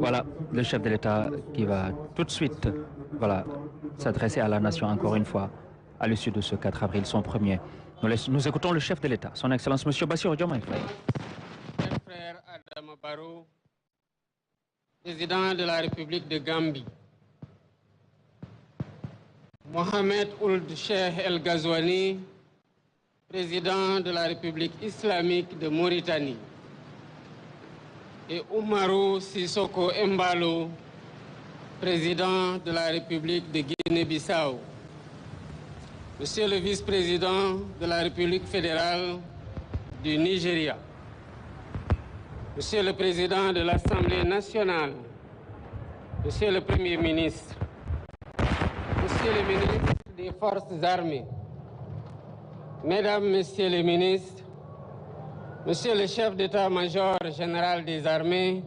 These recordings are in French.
Voilà, le chef de l'État qui va tout de suite s'adresser à la nation encore une fois à l'issue de ce 4 avril, son premier. Nous écoutons le chef de l'État, son Excellence M. Bassirou Diomaye Faye. Cher frère Adama Barrow, président de la République de Gambie, Mohamed Ould Cheikh El Ghazouani, président de la République islamique de Mauritanie, et Oumarou Sissoko Embalo, président de la République de Guinée-Bissau, Monsieur le vice-président de la République fédérale du Nigeria, Monsieur le président de l'Assemblée nationale, Monsieur le Premier ministre, Monsieur le ministre des Forces armées, Mesdames, Messieurs les ministres, Monsieur le chef d'état-major général des armées,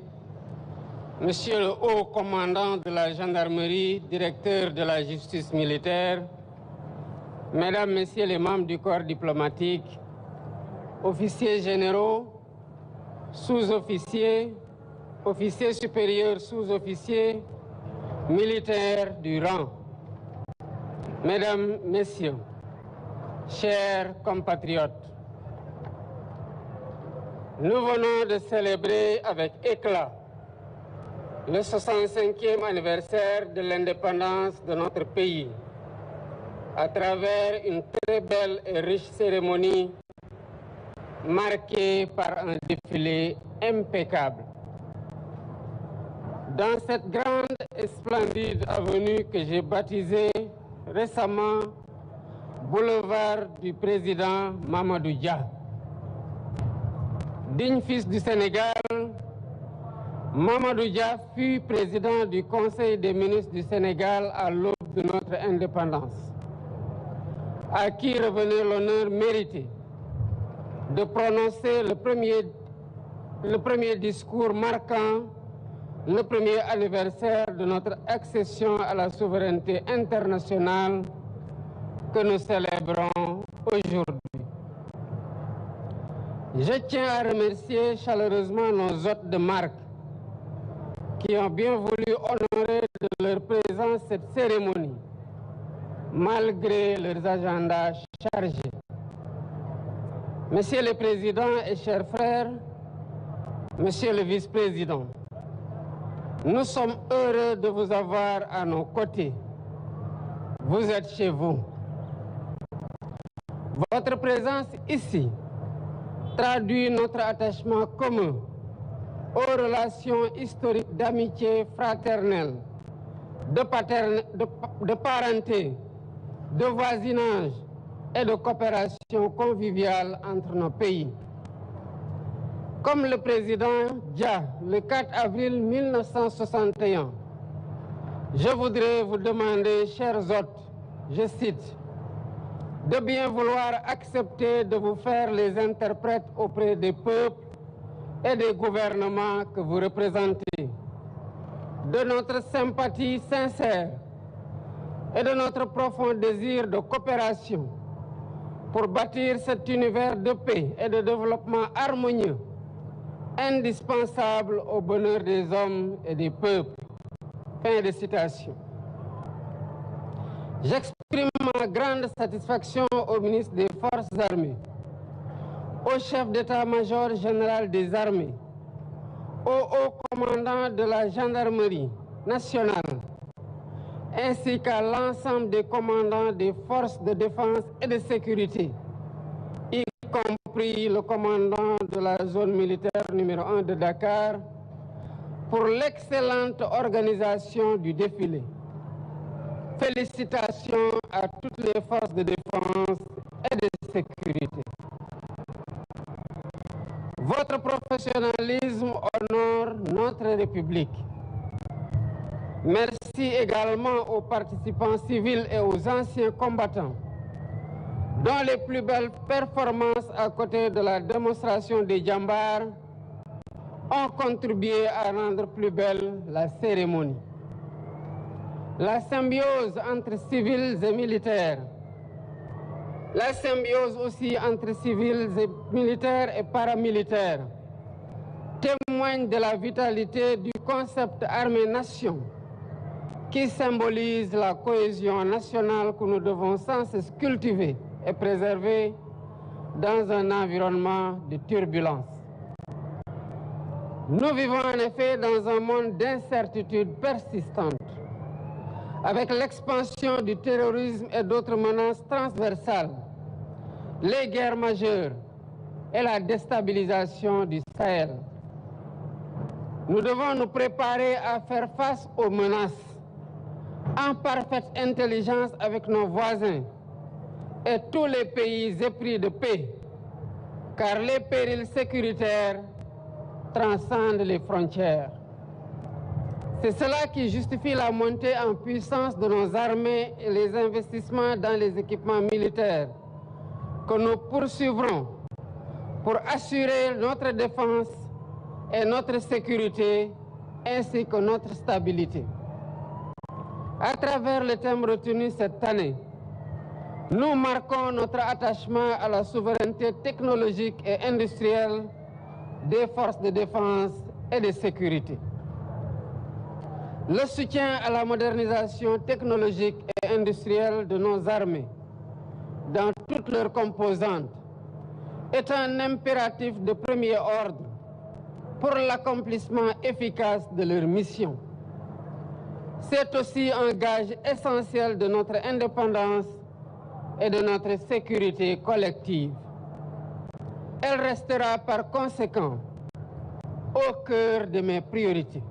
Monsieur le haut commandant de la gendarmerie, directeur de la justice militaire, Mesdames, Messieurs les membres du corps diplomatique, officiers généraux, sous-officiers, officiers supérieurs, sous-officiers, militaires du rang, Mesdames, Messieurs, chers compatriotes, nous venons de célébrer avec éclat le 65e anniversaire de l'indépendance de notre pays à travers une très belle et riche cérémonie marquée par un défilé impeccable. Dans cette grande et splendide avenue que j'ai baptisée récemment Boulevard du président Mamadou Dia, digne fils du Sénégal, Mamadou Dia fut président du Conseil des ministres du Sénégal à l'aube de notre indépendance, à qui revenait l'honneur mérité de prononcer le premier discours marquant le premier anniversaire de notre accession à la souveraineté internationale que nous célébrons aujourd'hui. Je tiens à remercier chaleureusement nos hôtes de marque qui ont bien voulu honorer de leur présence cette cérémonie, malgré leurs agendas chargés. Monsieur le Président et chers frères, Monsieur le Vice-président, nous sommes heureux de vous avoir à nos côtés. Vous êtes chez vous. Votre présence ici traduit notre attachement commun aux relations historiques d'amitié fraternelle, de parenté, de voisinage et de coopération conviviale entre nos pays. Comme le président Dia, le 4 avril 1961, je voudrais vous demander, chers hôtes, je cite, de bien vouloir accepter de vous faire les interprètes auprès des peuples et des gouvernements que vous représentez, de notre sympathie sincère et de notre profond désir de coopération pour bâtir cet univers de paix et de développement harmonieux, indispensable au bonheur des hommes et des peuples. Fin de citation. J'exprime ma grande satisfaction au ministre des Forces armées, au chef d'état-major général des armées, au haut commandant de la gendarmerie nationale, ainsi qu'à l'ensemble des commandants des forces de défense et de sécurité, y compris le commandant de la zone militaire numéro 1 de Dakar, pour l'excellente organisation du défilé. Félicitations à toutes les forces de défense et de sécurité. Votre professionnalisme honore notre République. Merci également aux participants civils et aux anciens combattants, dont les plus belles performances à côté de la démonstration des djambars ont contribué à rendre plus belle la cérémonie. La symbiose entre civils et militaires, la symbiose aussi entre civils et militaires et paramilitaires témoigne de la vitalité du concept armée-nation qui symbolise la cohésion nationale que nous devons sans cesse cultiver et préserver dans un environnement de turbulence. Nous vivons en effet dans un monde d'incertitude persistante, avec l'expansion du terrorisme et d'autres menaces transversales, les guerres majeures et la déstabilisation du Sahel. Nous devons nous préparer à faire face aux menaces en parfaite intelligence avec nos voisins et tous les pays épris de paix, car les périls sécuritaires transcendent les frontières. C'est cela qui justifie la montée en puissance de nos armées et les investissements dans les équipements militaires que nous poursuivrons pour assurer notre défense et notre sécurité ainsi que notre stabilité. À travers le thème retenu cette année, nous marquons notre attachement à la souveraineté technologique et industrielle des forces de défense et de sécurité. Le soutien à la modernisation technologique et industrielle de nos armées, dans toutes leurs composantes, est un impératif de premier ordre pour l'accomplissement efficace de leur mission. C'est aussi un gage essentiel de notre indépendance et de notre sécurité collective. Elle restera par conséquent au cœur de mes priorités.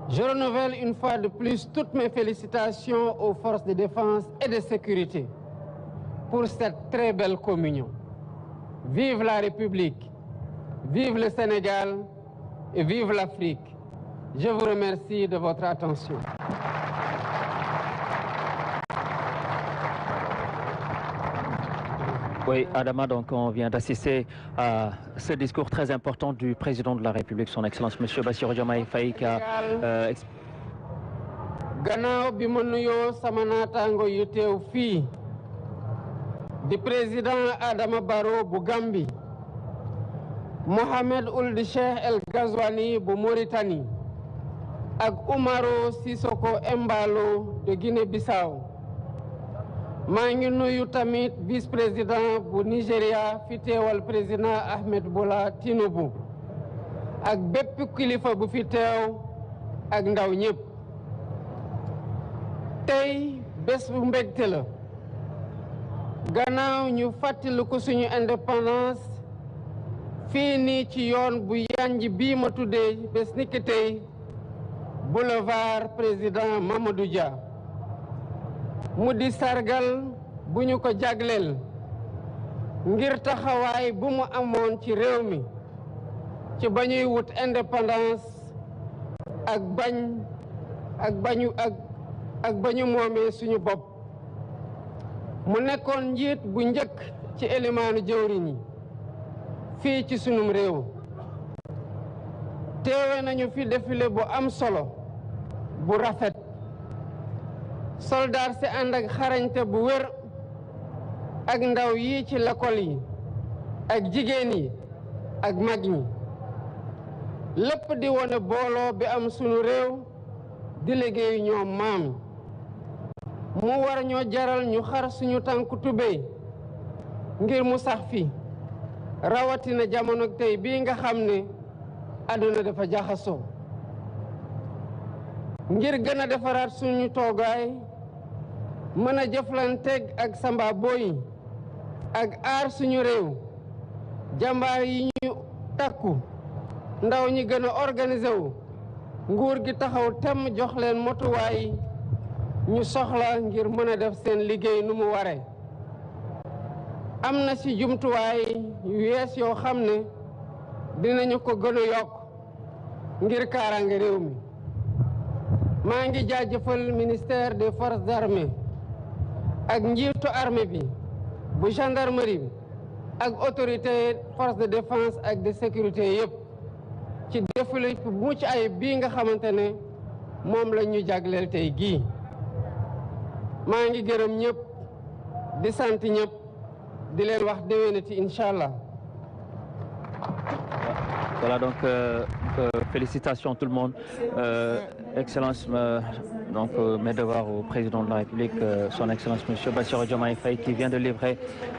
Je renouvelle une fois de plus toutes mes félicitations aux forces de défense et de sécurité pour cette très belle communion. Vive la République, vive le Sénégal et vive l'Afrique. Je vous remercie de votre attention. Oui, Adama, donc on vient d'assister à ce discours très important du président de la République, son Excellence M. Bassirou Diomaye Faye, qui a gannaaw bi ma nuyoo sama naataango yu teew fii di président Adama Barrow bu Gambie, Mohamed Ould Cheikh El Ghazouani bu Mauritanie ak Umaro Sissoko Embalo de Guinée-Bissau. maa ngi nuyu tamit vice-président bu Nigeria fi teewal président Ahmed Bola Tinubu ak bépp kilifa bu fi teew ak ndaw ñëpp. tey bés bu mbégte la gannaaw ñu fàttaliku suñu indépendance fii nii ci yoon bu yanj bii ma tuddee bés niki tey boulevard président Mamadou Dia mu di sargal bu ñu ko jagleel ngir taxawaay bu mu amoon ci réew mi ci ba ñuy wut indépendance ak bañu moomee suñu bopp. mu nekkoon njiit bu njëkk ci élimaanu jëwriñ yi fii ci sunum réew. teewe nañu fi défilé bu am solo bu rafet. soldaar si ànd ak xarañte bu wér ak ndaw yi ci l'école yi ak jigéen yi ak mag ñi lépp di wone booloo bi am sunu réew di liggéeyu ñoom maam. mu war ñoo jaral ñu xar suñu tànku tubéy ngir mu sax fi rawatina jamono tey bii nga xam ne àdduna dafa jaxasoo. ngir gën a defaraat suñu toogaay mën a jëflanteeg ak samba boy ak aar suñu réew jàmbaar yi ñu takku ndaw ñi gën a organisé wu nguur gi taxaw tem jox leen motuwaay ñu soxla ngir mën a def seen liggéey nu mu waree. am na ci jumtuwaay yu yees yoo xam ne dinañu ko gën a yokk ngir kaaraange réew mi. maa ngi jaajëfal ministère des forces armées ak njiitu armée bi bu gendarmerie bi ak autorité force de défense ak de sécurité yëpp ci défilé bu mucc ayib bii nga xamante ne moom la ñu jagleel tey gii. maa ngi gërëm ñëpp di sant ñëpp di leen wax déwénati incha allah. Voilà, donc félicitations tout le monde. Excellence, donc mes devoirs au président de la République, son Excellence M. Bassirou Diomaye Faye, qui vient de livrer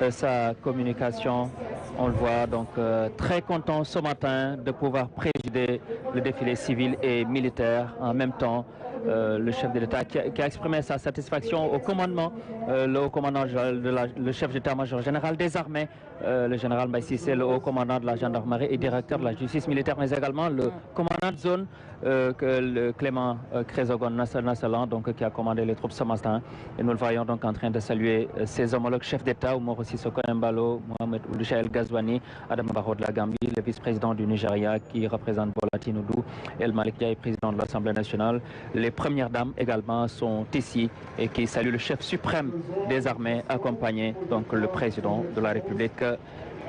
sa communication. On le voit donc très content ce matin de pouvoir présider le défilé civil et militaire en même temps. Le chef de l'État qui a exprimé sa satisfaction au commandement, le haut commandant, le chef d'état-major général des armées, le général Mbaye Cissé, le haut commandant de la gendarmerie et directeur de la justice militaire, mais également le commandant de zone, le Clément Crézogon Nassalan, donc qui a commandé les troupes ce matin. Et nous le voyons donc en train de saluer ses homologues chefs d'État, Umaru Sissoko Embalo, Mohamed Ould Cheikh El Ghazouani, Adama Barrow de la Gambie, le vice-président du Nigeria qui représente Bola Tinubu, El Malick Ndiaye, président de l'Assemblée nationale. Les premières dames également sont ici et qui saluent le chef suprême des armées, accompagné donc le président de la République.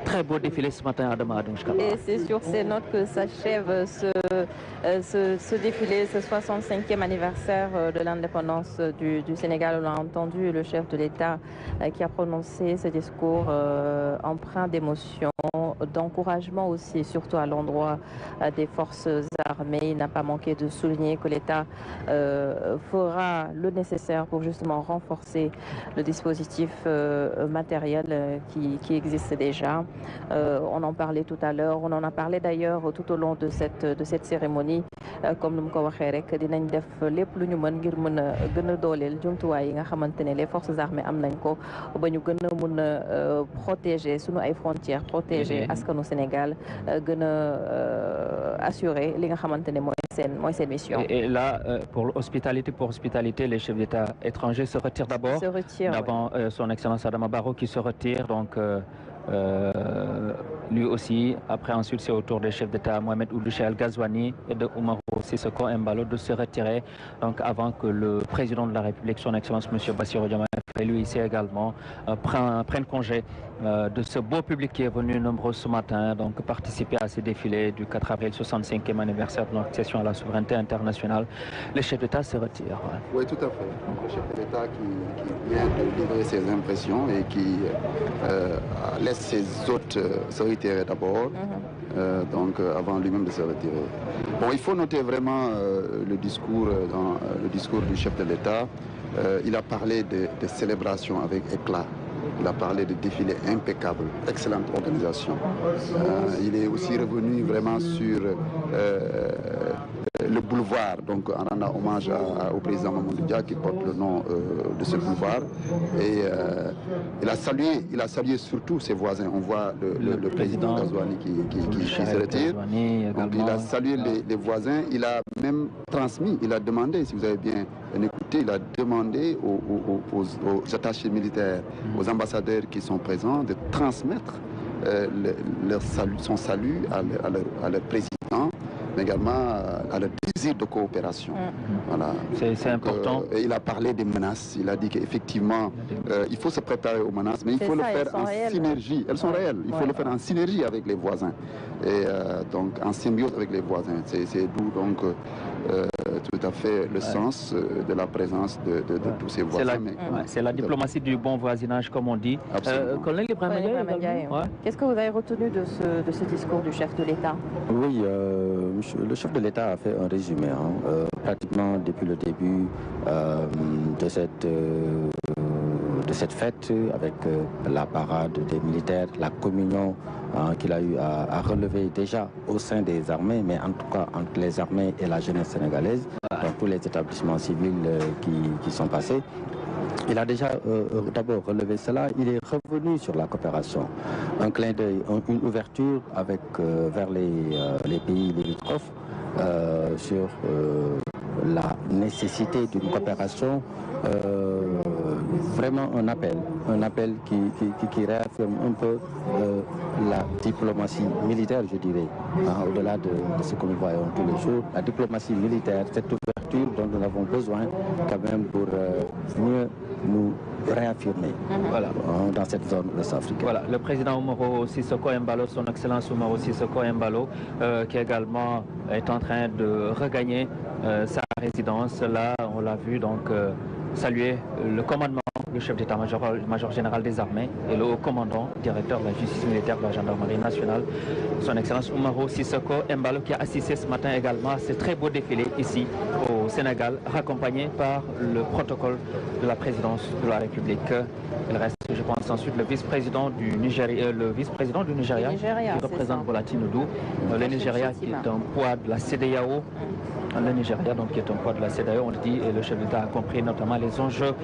Très beau défilé ce matin à Adama. Et c'est sur ces notes que s'achève ce défilé, ce 65e anniversaire de l'indépendance du Sénégal. On a entendu le chef de l'État qui a prononcé ce discours empreint d'émotion, d'encouragement aussi, surtout à l'endroit des forces armées. Il n'a pas manqué de souligner que l'État fera le nécessaire pour justement renforcer le dispositif matériel qui existe déjà. On en parlait tout à l'heure, on en a parlé d'ailleurs tout au long de cette cérémonie. Comme nous l'avons dit rek dinañ def lépp lu ñu mën ngir mën a gën a dooleel jumtuwaay yi nga xamante ne les forces armées am nañ ko ba ñu gën a mën a protéger sunu ay frontières, protéger askanu Sénégal, gën a assurer li nga xamante ne mooy seen mission. Et là, pour hospitalité, les chefs d'État étrangers se retirent d'abord. D'abord, son Excellence Adama Barrow qui se retire, donc lui aussi. Après, ensuite, c'est au tour des chefs d'État Mohamed Ould Cheikh El Ghazouani et de Umaru Sissoko Embalo de se retirer, donc avant que le président de la République, son Excellence M. Bassirou Diomaye Faye, lui ici également, prenne congé de ce beau public qui est venu nombreux ce matin, donc participer à ces défilés du 4 avril, 65e anniversaire de l'accession à la souveraineté internationale. Les chefs d'État se retirent. Oui, tout à fait. Le chef de l'État qui vient de livrer ses impressions et qui laisse ses hôtes se retirer d'abord, donc avant lui-même de se retirer. Bon, il faut noter vraiment le discours du chef de l'État. Il a parlé de célébrations avec éclat. Il a parlé de défilés impeccables, excellente organisation. Il est aussi revenu vraiment sur le boulevard, donc en rendant hommage au président Mamadou Dia qui porte le nom de ce boulevard. Et il a salué surtout ses voisins. On voit le président Ghazouani qui se retire. Donc, il a salué les voisins. Il a même transmis, il a demandé, si vous avez bien écouté, il a demandé aux attachés militaires, aux ambassadeurs qui sont présents de transmettre son salut à leur président, mais également à leur désir de coopération. Voilà. C'est important. Et il a parlé des menaces. Il a dit qu'effectivement, il faut se préparer aux menaces, mais il faut le faire en synergie. Elles sont réelles. Il faut le faire en synergie avec les voisins. Et donc en symbiose avec les voisins. C'est d'où donc tout à fait le sens de la présence de tous ces voisins. C'est la diplomatie du bon voisinage, comme on dit. Collègue Ibrahima Ndiaye, qu'est-ce que vous avez retenu de ce discours du chef de l'État? Oui, le chef de l'État a fait un résumé, pratiquement depuis le début de cette fête, avec la parade des militaires, la communion qu'il a eu à relever déjà au sein des armées, mais en tout cas entre les armées et la jeunesse sénégalaise, dans tous les établissements civils qui sont passés. Il a déjà d'abord relevé cela. Il est revenu sur la coopération. Un clin d'œil, une ouverture vers les pays limitrophes sur la nécessité d'une coopération, vraiment un appel qui réaffirme un peu la diplomatie militaire, je dirais, au-delà de ce que nous voyons tous les jours. La diplomatie militaire, cette ouverture dont nous avons besoin quand même pour mieux nous réaffirmer dans cette zone ouest-africaine. Voilà, le président Umaru Sissoko Embalo, son Excellence Umaru Sissoko Embalo, qui également est en train de regagner sa résidence. Là, on l'a vu donc saluer le commandement le chef d'état-major général des armées et le haut commandant, directeur de la justice militaire de la gendarmerie nationale, son excellence Oumaro Sissoko Embalo, qui a assisté ce matin également à ce très beau défilé ici au Sénégal, raccompagné par le protocole de la présidence de la République. Il reste, je pense, ensuite le vice-président du Nigeria, qui représente Bola Tinubu, le Nigeria qui est un poids de la CEDEAO. Le Nigeria, donc, qui est un poids de la CEDEAO, on le dit, et le chef d'État a compris notamment les enjeux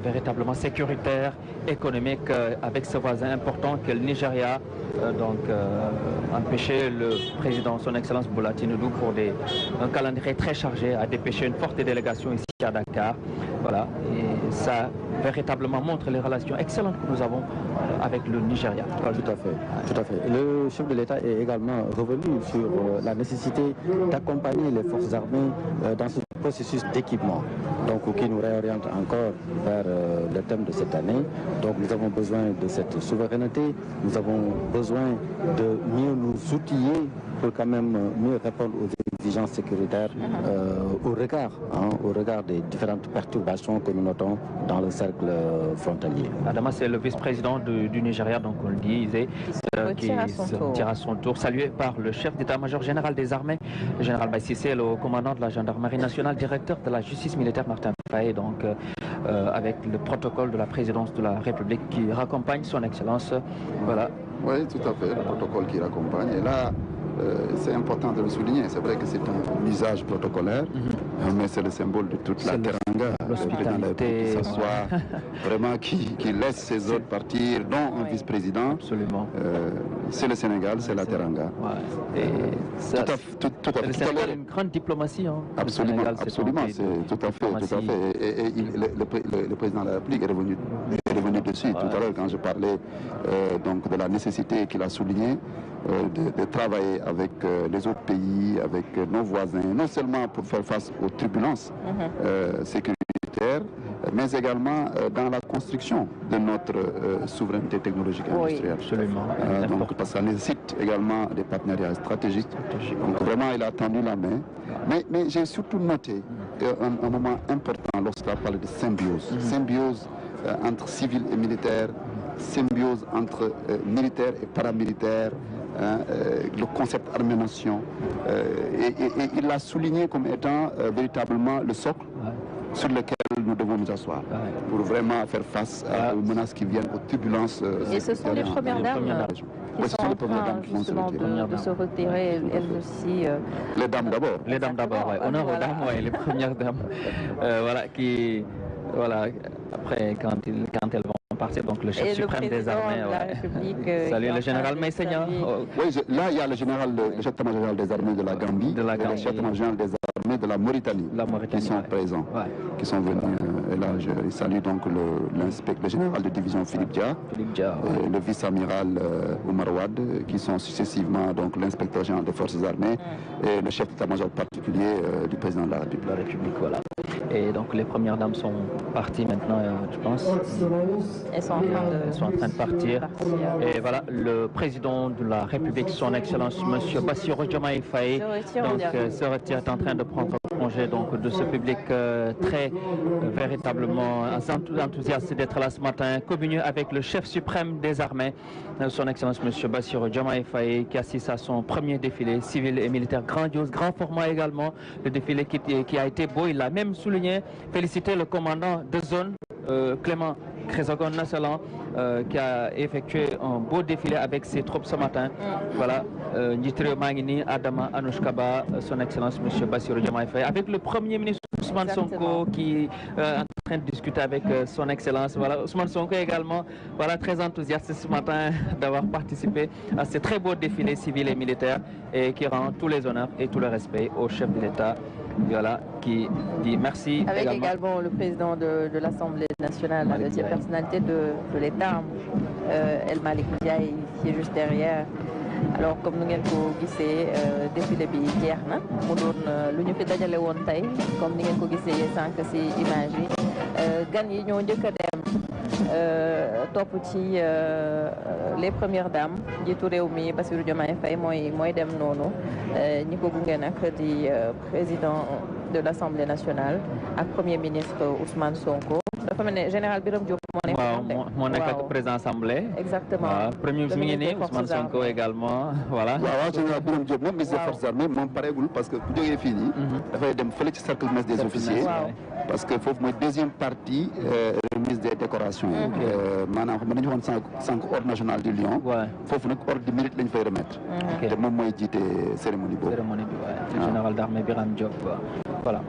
véritablement sécuritaires, économiques, avec ce voisin important que le Nigeria, empêcher le président, son excellence Bola Tinubu, pour un calendrier très chargé, a dépêché une forte délégation ici à Dakar. Voilà, et ça véritablement montre les relations excellentes que nous avons avec le Nigeria. Tout à fait, tout à fait. Le chef de l'État est également revenu sur la nécessité d'accompagner les forces armées dans ce processus d'équipement, donc qui nous réoriente encore vers le thème de cette année. Donc nous avons besoin de cette souveraineté, nous avons besoin de mieux nous outiller pour quand même mieux répondre aux exigences sécuritaires au regard des différentes perturbations que nous notons dans le cercle frontalier. Adama, c'est le vice-président du Nigeria, donc on le disait, qui se tire à son tour, salué par le chef d'état-major général des armées, le général Bassissé, le commandant de la gendarmerie nationale, directeur de la justice militaire Martin Faye, donc avec le protocole de la présidence de la République qui raccompagne son excellence. Voilà. Oui, tout à fait, le protocole qui raccompagne. Et là, c'est important de le souligner. C'est vrai que c'est un usage protocolaire, mais c'est le symbole de toute la teranga. L'hospitalité. Que ce soit vraiment qui laisse ses autres partir, dont un vice-président. Absolument. C'est le Sénégal, c'est la teranga. Ouais. Le Sénégal a une grande diplomatie. Hein. Absolument, Sénégal, absolument. C'est tout à fait. Et le président de la République est revenu dessus tout à l'heure quand je parlais donc de la nécessité qu'il a souligné de travailler avec les autres pays, avec nos voisins, non seulement pour faire face aux turbulences sécuritaires, mais également dans la construction de notre souveraineté technologique et industrielle. Absolument. Donc, parce que ça nécessite également des partenariats stratégiques. Donc vraiment, il a tendu la main. Mais j'ai surtout noté un moment important lorsqu'il a parlé de symbiose. Symbiose entre civils et militaires, symbiose entre militaires et paramilitaires, le concept armée-nation. Et il l'a souligné comme étant véritablement le socle sur lequel nous devons nous asseoir pour vraiment faire face aux menaces qui viennent, aux turbulences. Et ce sont les premières dames qui sont en train justement de se retirer, elles aussi. Les dames d'abord. Les dames d'abord, oui. Honneur aux dames, oui, les premières dames. Après, quand elles vont partir, donc le chef suprême des armées. De la République, salut le général Maïsegna. Oui, là il y a le chef général des armées de la Gambie, et le chef général des armées de la Mauritanie, qui sont présents, qui sont venus. Et là, je salue donc le général de division Philippe Dia, et le vice-amiral Oumar Wade, qui sont successivement donc l'inspecteur général des forces armées et le chef d'état-major particulier du président de la République. Voilà. Et donc les premières dames sont parties maintenant, je pense. Elles sont en train de partir. Et voilà, le président de la République, son excellence, M. Bassirou Diomaye Faye, se retire, est en train de prendre congé donc, de ce public très véritablement enthousiaste d'être là ce matin, communié avec le chef suprême des armées, son excellence M. Bassirou Diomaye Faye, qui assiste à son premier défilé civil et militaire grandiose, grand format également, le défilé qui a été beau, il l'a même souligné, féliciter le commandant de zone, Clément Crésogon Nassalan, qui a effectué un beau défilé avec ses troupes ce matin. Voilà, Njitrio Mangini, Adama Anouchkaba, son excellence M. Bassirou Diomaye Faye, avec le premier ministre Ousmane Sonko qui est en train de discuter avec son excellence. Voilà, Ousmane Sonko également, voilà, très enthousiaste ce matin d'avoir participé à ce très beau défilé civil et militaire et qui rend tous les honneurs et tout le respect au chef de l'État. Voilà, qui dit merci. Avec également le président de l'Assemblée nationale, la deuxième personnalité de l'État, El Malick Ndiaye, qui est juste derrière. Alors comme nous ngeen ko gisee défilé bi jeex na mu doon lu ñu fi dajale woon tey comme ni ngeen ko gisee sànq si image yi gan yi ñoo njëkk a dem topp ci les premières dames njiitu réew mi Bassirou Diomaye Faye mooy dem noonu ñi ko gunge nag di président de l'Assemblée nationale ak premier ministre Ousmane Sonko. dafa mel ne général Birame Diop moo nekk président assemblée. exactement premier ministre mi ngi nii Ousmane Sonko également voilà. waaw général Birame Diop moom ministre des forces armées moom pareegul parce que bu jógee fii nii. dafay dem fële ci cercle mess des officiers. parce que foofu mooy deuxième partie remise des décorations. maanaam xam nga dañu waxoon sànq ordre national du Lion. foofu nag ordre du mérite lañ fay remettre. te moom mooy jiite cérémonie boobu. cérémonie bi waaye général d'armée Birame Diop voilà.